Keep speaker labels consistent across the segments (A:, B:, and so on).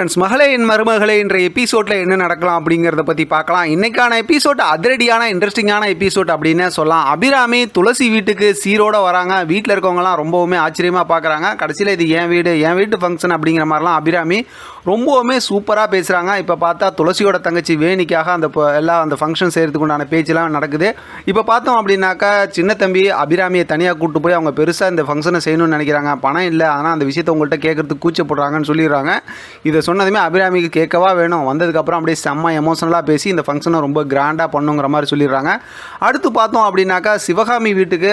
A: Friends, மகளேன் மருமகளே என்ற எபிசோடில் என்ன நடக்கலாம் அப்படிங்கிறத பற்றி பார்க்கலாம். இன்றைக்கான எபிசோட் அதிரடியான இன்ட்ரெஸ்டிங்கான எபிசோட் அப்படின்னே சொல்லலாம். அபிராமி துளசி வீட்டுக்கு சீரோடு வராங்க. வீட்டில் இருக்கவங்கலாம் ரொம்பவுமே ஆச்சரியமாக பார்க்குறாங்க. கடைசியில் இது என் வீட்டு ஃபங்க்ஷன் அப்படிங்கிற மாதிரிலாம் அபிராமி ரொம்பவுமே சூப்பராக பேசுகிறாங்க. இப்போ பார்த்தா துளசியோட தங்கச்சி வேணிக்காக அந்த ஃபங்க்ஷன் செய்கிறதுக்கு உண்டான பேச்செலாம் நடக்குது. இப்போ பார்த்தோம் அப்படின்னாக்கா சின்ன தம்பி அபிராமியை தனியாக கூப்பிட்டு போய் அவங்க பெருசாக இந்த ஃபங்க்ஷனை செய்யணும்னு நினைக்கிறாங்க. பணம் இல்லை, ஆனால் அந்த விஷயத்தை உங்கள்கிட்ட கேட்குறதுக்கு கூச்சப்படுறாங்கன்னு சொல்லிடுறாங்க. இதை சொன்னதுமே அபிராமிக்கு கேட்கவா வேணும். வந்ததுக்கப்புறம் அப்படியே செம்ம எமோஷனலாக பேசி இந்த ஃபங்க்ஷனை ரொம்ப கிராண்டாக பண்ணுங்கிற மாதிரி சொல்லிடுறாங்க. அடுத்து பார்த்தோம் அப்படின்னாக்கா சிவகாமி வீட்டுக்கு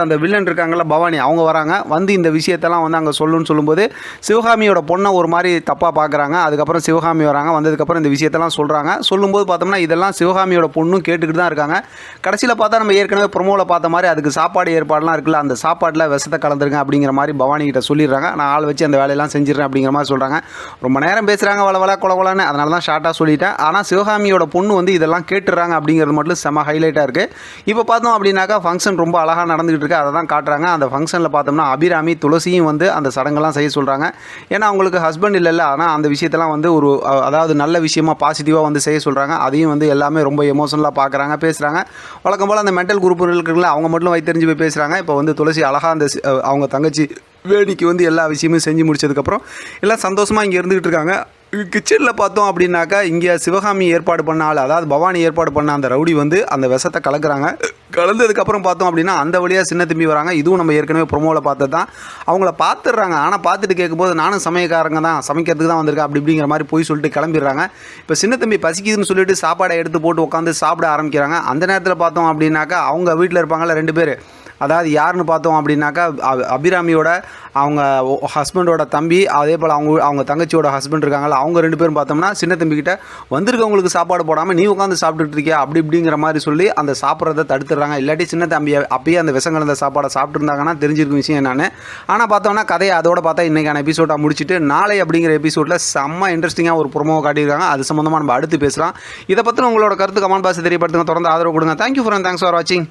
A: அந்த வில்லன் இருக்காங்களா பவானி, அவங்க வராங்க. வந்து இந்த விஷயத்தெல்லாம் அங்கே சொல்லும்போது சிவகாமியோட பொண்ணை ஒரு மாதிரி தப்பாக பார்க்குறாங்க. அதுக்கப்புறம் சிவகாமி வராங்க. வந்ததுக்கப்புறம் இந்த விஷயத்தெல்லாம் சொல்கிறாங்க. சொல்லும்போது பார்த்தோம்னா இதெல்லாம் சிவகாமியோட பொண்ணும் கேட்டுக்கிட்டு தான் இருக்காங்க. கடைசியில் பார்த்தா நம்ம ஏற்கனவே ப்ரொமோவில் பார்த்த மாதிரி அதுக்கு சாப்பாடு ஏற்பாடுலாம் இருக்குல்ல, அந்த சாப்பாட்டில் விஷத்தை கலந்துருங்க அப்படிங்கிற மாதிரி பவானி கிட்ட சொல்லிடுறாங்க. நான் ஆள் வச்சு அந்த வேலையெல்லாம் செஞ்சிடறேன் அப்படிங்கிற மாதிரி சொல்கிறாங்க. ரொம்ப நேரம் பேசுகிறாங்க, வள கொலன்னு. அதனால தான் ஷார்ட்டாக சொல்லிட்டேன். ஆனால் சிவகாமியோட பொண்ணு இதெல்லாம் கேட்டுறாங்க அப்படிங்கிறது மட்டும் செம்ம ஹைலைட்டாக இருக்குது. இப்போ பார்த்தோம் அப்படின்னாக்கா ஃபங்க்ஷன் ரொம்ப அழகாக நடந்துகிட்டு இருக்குது. அதை தான் காட்டுறாங்க. அந்த ஃபங்க்ஷனில் பார்த்தோம்னா அபிராமி துளசியும் அந்த சடங்கெல்லாம் செய்ய சொல்கிறாங்க. ஏன்னா அவங்களுக்கு ஹஸ்பண்ட் இல்லைல்ல, ஆனால் அந்த விஷயத்தெல்லாம் ஒரு நல்ல விஷயமா பாசிட்டிவாக செய்ய சொல்கிறாங்க. அதையும் எல்லாமே ரொம்ப எமோஷனலாக பார்க்குறாங்க, பேசுகிறாங்க. வழக்கம் போல் அந்த மென்டல் குரூப் இருக்குல்ல, அவங்க மட்டும் வைத்தறிஞ்சு போய் பேசுகிறாங்க. இப்போ துளசி அழகாக அவங்க தங்கச்சி வேணிக்கு எல்லா விஷயமும் செஞ்சு முடிச்சதுக்கப்புறம் எல்லாம் சந்தோஷமாக இங்கே இருந்துகிட்டு இருக்காங்க. கிச்சனில் பார்த்தோம் அப்படின்னாக்கா இங்கே சிவகாமி ஏற்பாடு பண்ண ஆள், அதாவது பவானி ஏற்பாடு பண்ண அந்த ரவுடி அந்த விஷத்தை கலக்குறாங்க. கலந்ததுக்கப்புறம் பார்த்தோம் அப்படின்னா அந்த வழியாக சின்ன தம்பி வராங்க. இதுவும் நம்ம ஏற்கனவே ப்ரொமோவில் பார்த்தது தான். அவங்கள பார்த்துடுறாங்க. ஆனால் பார்த்துட்டு கேட்கும்போது நானும் சமையக்காரங்க தான், சமைக்கிறதுக்கு தான் வந்திருக்கேன் அப்படிங்கிற மாதிரி போய் சொல்லிட்டு கிளம்பிடுறாங்க. இப்போ சின்ன தம்பி பசிக்குதுன்னு சொல்லிட்டு சாப்பாடை எடுத்து போட்டு உட்காந்து சாப்பிட ஆரம்பிக்கிறாங்க. அந்த நேரத்தில் பார்த்தோம் அப்படின்னாக்கா அவங்க வீட்டில் இருப்பாங்கள்ல 2 பேர், அதாவது யாருன்னு பார்த்தோம் அப்படின்னாக்கா அபிராமியோட அவங்க ஹஸ்பண்டோட தம்பி, அதே போல் அவங்க தங்கச்சியோட ஹஸ்பண்ட் இருக்காங்களா, அவங்க 2 பேரும் பார்த்தோம்னா சின்ன தம்பிக்கிட்ட வந்திருக்கவங்களுக்கு சாப்பாடு போடாமல் நீ உட்காந்து சாப்பிட்டுட்டு இருக்கியா அப்படிங்கிற மாதிரி சொல்லி அந்த சாப்பிட்றத தடுத்துடுறாங்க. இல்லாட்டி சின்ன தம்பி அப்பயே அந்த விஷங்கள் அந்த சாப்பாடை சாப்பிட்டுருந்தாங்கன்னா தெரிஞ்சிருக்கும் விஷயம் என்னென்னு. ஆனால் பார்த்தோம்னா கதையை அதோட பார்த்தா இன்றைக்கான எபிசோடாக முடிச்சுட்டு நாளை அப்படிங்கிற எபிசோடில் செம்ம இன்ட்ரெஸ்டிங்காக ஒரு ப்ரோமோ காட்டியிருக்காங்க. அது சம்மந்தமாக நம்ம அடுத்து பேசலாம். இதை பற்றி உங்களோட கருத்து கமெண்ட் பாக்ஸ் தெரியப்படுத்துங்க. தொடர்ந்து ஆதரவு கொடுங்க. தேங்க்யூ ஃபார் வாட்சிங்.